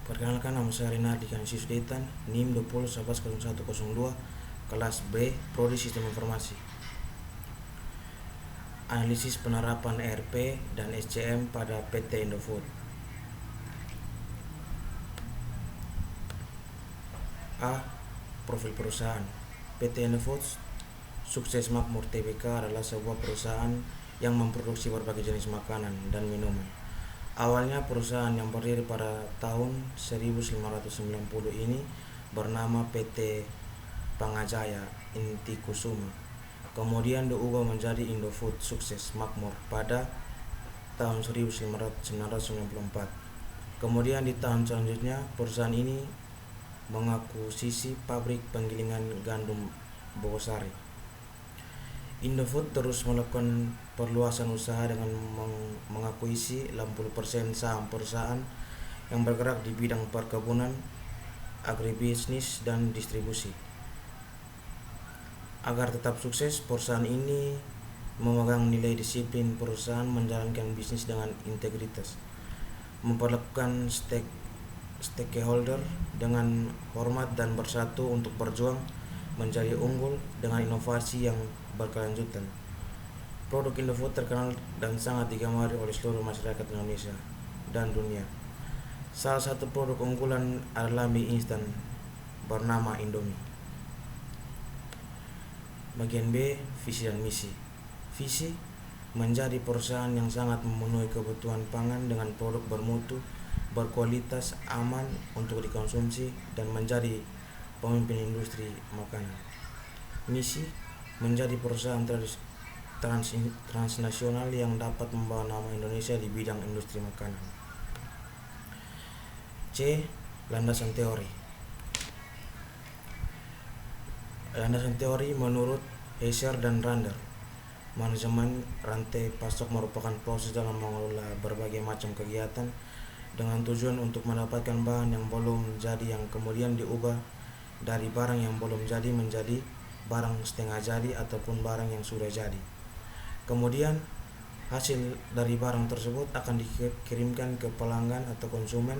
Perkenalkan, nama saya Rinaldi Kanisius Detan, NIM 20110102, kelas B, Prodi Sistem Informasi. Analisis penerapan ERP dan SCM pada PT Indofood. A. Profil perusahaan. PT Indofood Sukses Makmur Tbk adalah sebuah perusahaan yang memproduksi berbagai jenis makanan dan minuman. Awalnya perusahaan yang berdiri pada tahun 1590 ini bernama PT Pangajaya Inti Kusuma. Kemudian diubah menjadi Indofood Sukses Makmur pada tahun 1994. Kemudian di tahun selanjutnya perusahaan ini mengakuisisi pabrik penggilingan gandum Bogosari. Indofood terus melakukan perluasan usaha dengan mengakuisisi 80% saham perusahaan yang bergerak di bidang perkebunan, agribisnis, dan distribusi. Agar tetap sukses, perusahaan ini memegang nilai disiplin perusahaan menjalankan bisnis dengan integritas, memperlakukan stakeholder dengan hormat dan bersatu untuk berjuang menjadi unggul dengan inovasi yang berkelanjutan. Produk Indofood terkenal dan sangat digemari oleh seluruh masyarakat Indonesia dan dunia. Salah satu produk unggulan adalah mie instan bernama Indomie. Bagian B, visi dan misi. Visi, menjadi perusahaan yang sangat memenuhi kebutuhan pangan dengan produk bermutu, berkualitas, aman untuk dikonsumsi, dan menjadi pemimpin industri makanan. Misi, menjadi perusahaan transnasional yang dapat membawa nama Indonesia di bidang industri makanan. C. Landasan teori. Landasan teori menurut Heiser dan Rander, manajemen rantai pasok merupakan proses dalam mengelola berbagai macam kegiatan dengan tujuan untuk mendapatkan bahan yang belum jadi yang kemudian diubah dari barang yang belum jadi menjadi barang setengah jadi ataupun barang yang sudah jadi. Kemudian hasil dari barang tersebut akan dikirimkan ke pelanggan atau konsumen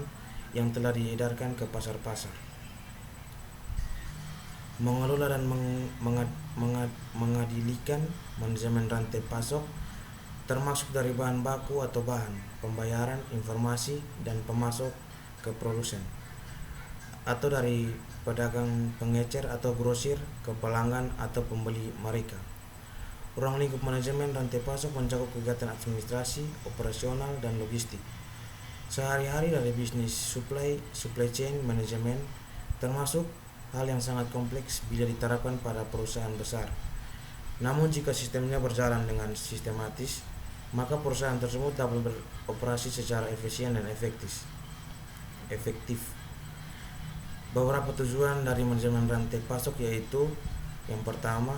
yang telah diedarkan ke pasar-pasar. Mengelola dan mengadilikan manajemen rantai pasok termasuk dari bahan baku atau bahan, pembayaran, informasi, dan pemasok ke produsen, atau dari pedagang pengecer atau grosir ke pelanggan atau pembeli mereka. Ruang lingkup manajemen rantai pasok mencakup kegiatan administrasi, operasional, dan logistik sehari-hari dari bisnis supply chain management, termasuk hal yang sangat kompleks bila diterapkan pada perusahaan besar. Namun jika sistemnya berjalan dengan sistematis, maka perusahaan tersebut dapat beroperasi secara efisien dan efektif. Beberapa tujuan dari manajemen rantai pasok yaitu: yang pertama,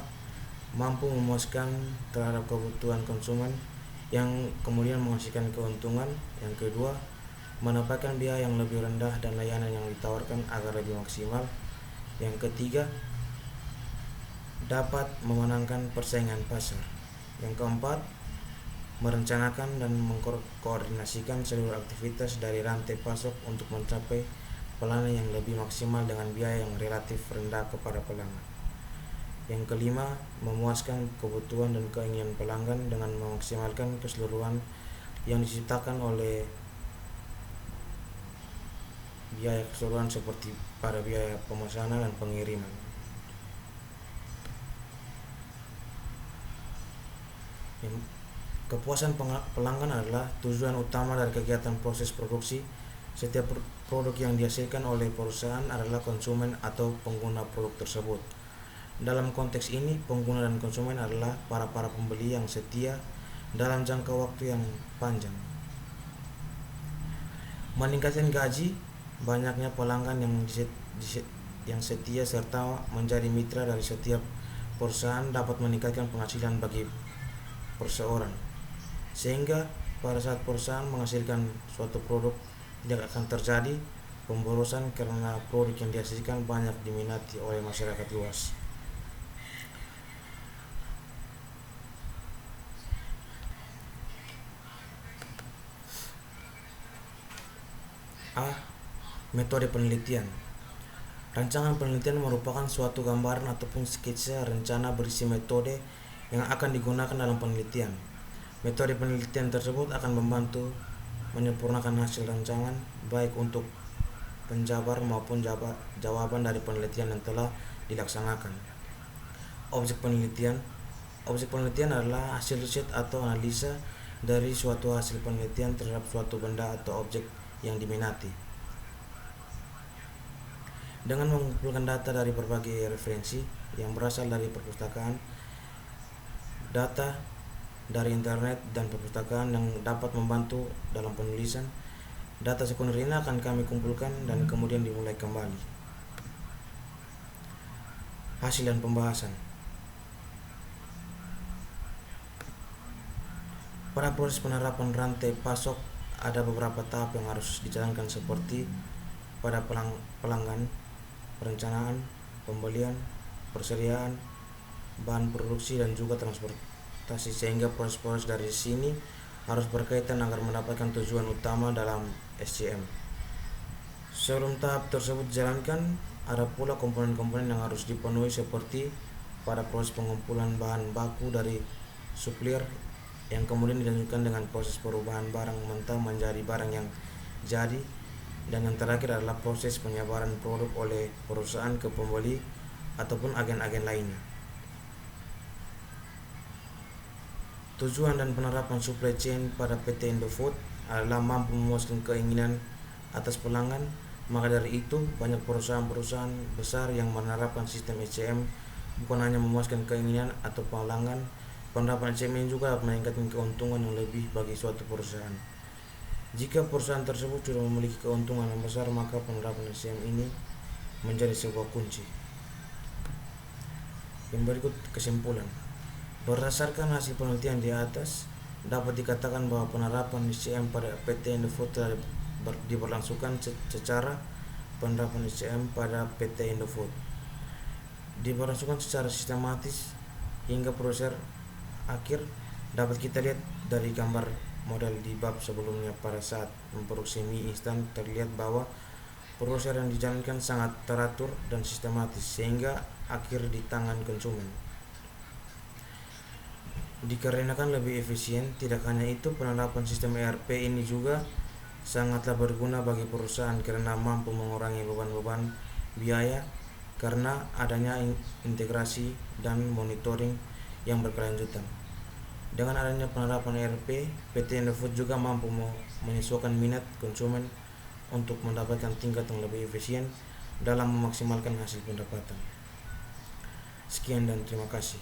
mampu memuaskan terhadap kebutuhan konsumen yang kemudian menghasilkan keuntungan. Yang kedua, mendapatkan biaya yang lebih rendah dan layanan yang ditawarkan agar lebih maksimal. Yang ketiga, dapat memenangkan persaingan pasar. Yang keempat, merencanakan dan mengkoordinasikan seluruh aktivitas dari rantai pasok untuk mencapai pelayanan yang lebih maksimal dengan biaya yang relatif rendah kepada pelanggan. Yang kelima, memuaskan kebutuhan dan keinginan pelanggan dengan memaksimalkan keseluruhan yang diciptakan oleh biaya keseluruhan seperti pada biaya pemesanan dan pengiriman. Kepuasan pelanggan adalah tujuan utama dari kegiatan proses produksi. Setiap produk yang dihasilkan oleh perusahaan adalah konsumen atau pengguna produk tersebut. Dalam konteks ini, pengguna dan konsumen adalah para pembeli yang setia dalam jangka waktu yang panjang. Meningkatkan gaji, banyaknya pelanggan yang setia serta menjadi mitra dari setiap perusahaan dapat meningkatkan penghasilan bagi perseorangan, sehingga pada saat perusahaan menghasilkan suatu produk tidak akan terjadi pemborosan karena produk yang dihasilkan banyak diminati oleh masyarakat luas. A. Metode penelitian. Rancangan penelitian merupakan suatu gambaran ataupun sketsa rencana berisi metode yang akan digunakan dalam penelitian. Metode penelitian tersebut akan membantu menyempurnakan hasil rancangan baik untuk penjabar maupun jawaban dari penelitian yang telah dilaksanakan. Objek penelitian. Objek penelitian adalah hasil riset atau analisa dari suatu hasil penelitian terhadap suatu benda atau objek yang diminati. Dengan mengumpulkan data dari berbagai referensi yang berasal dari perpustakaan, data dari internet dan perpustakaan yang dapat membantu dalam penulisan, data sekunder ini akan kami kumpulkan dan kemudian dimulai kembali. Hasil dan pembahasan. Pada proses penerapan rantai pasok ada beberapa tahap yang harus dijalankan seperti pada pelanggan, perencanaan, pembelian, persediaan, bahan produksi dan juga transportasi, sehingga proses-proses dari sini harus berkaitan agar mendapatkan tujuan utama dalam SCM. Sebelum tahap tersebut dijalankan, ada pula komponen-komponen yang harus dipenuhi seperti pada proses pengumpulan bahan baku dari supplier yang kemudian dilanjutkan dengan proses perubahan barang mentah menjadi barang yang jadi, dan yang terakhir adalah proses penyebaran produk oleh perusahaan ke pembeli ataupun agen-agen lainnya. Tujuan dan penerapan supply chain pada PT Indofood adalah mampu memuaskan keinginan atas pelanggan. Maka dari itu, banyak perusahaan-perusahaan besar yang menerapkan sistem SCM bukan hanya memuaskan keinginan atau pelanggan. Penerapan SCM ini juga dapat meningkatkan keuntungan yang lebih bagi suatu perusahaan. Jika perusahaan tersebut sudah memiliki keuntungan yang besar, maka penerapan SCM ini menjadi sebuah kunci. Yang berikut kesimpulan. Berdasarkan hasil penelitian di atas, dapat dikatakan bahwa penerapan SCM pada PT Indofood telah diberlangsungkan secara penerapan SCM pada PT Indofood diberlangsungkan secara sistematis hingga proses akhir dapat kita lihat dari gambar model di bab sebelumnya. Pada saat memproduksi mie instan terlihat bahwa proses yang dijalankan sangat teratur dan sistematis sehingga akhir di tangan konsumen. Dikarenakan lebih efisien, tidak hanya itu, penerapan sistem ERP ini juga sangatlah berguna bagi perusahaan karena mampu mengurangi beban-beban biaya karena adanya integrasi dan monitoring yang berkelanjutan. Dengan adanya penerapan ERP, PT Indofood juga mampu menyesuaikan minat konsumen untuk mendapatkan tingkat yang lebih efisien dalam memaksimalkan hasil pendapatan. Sekian dan terima kasih.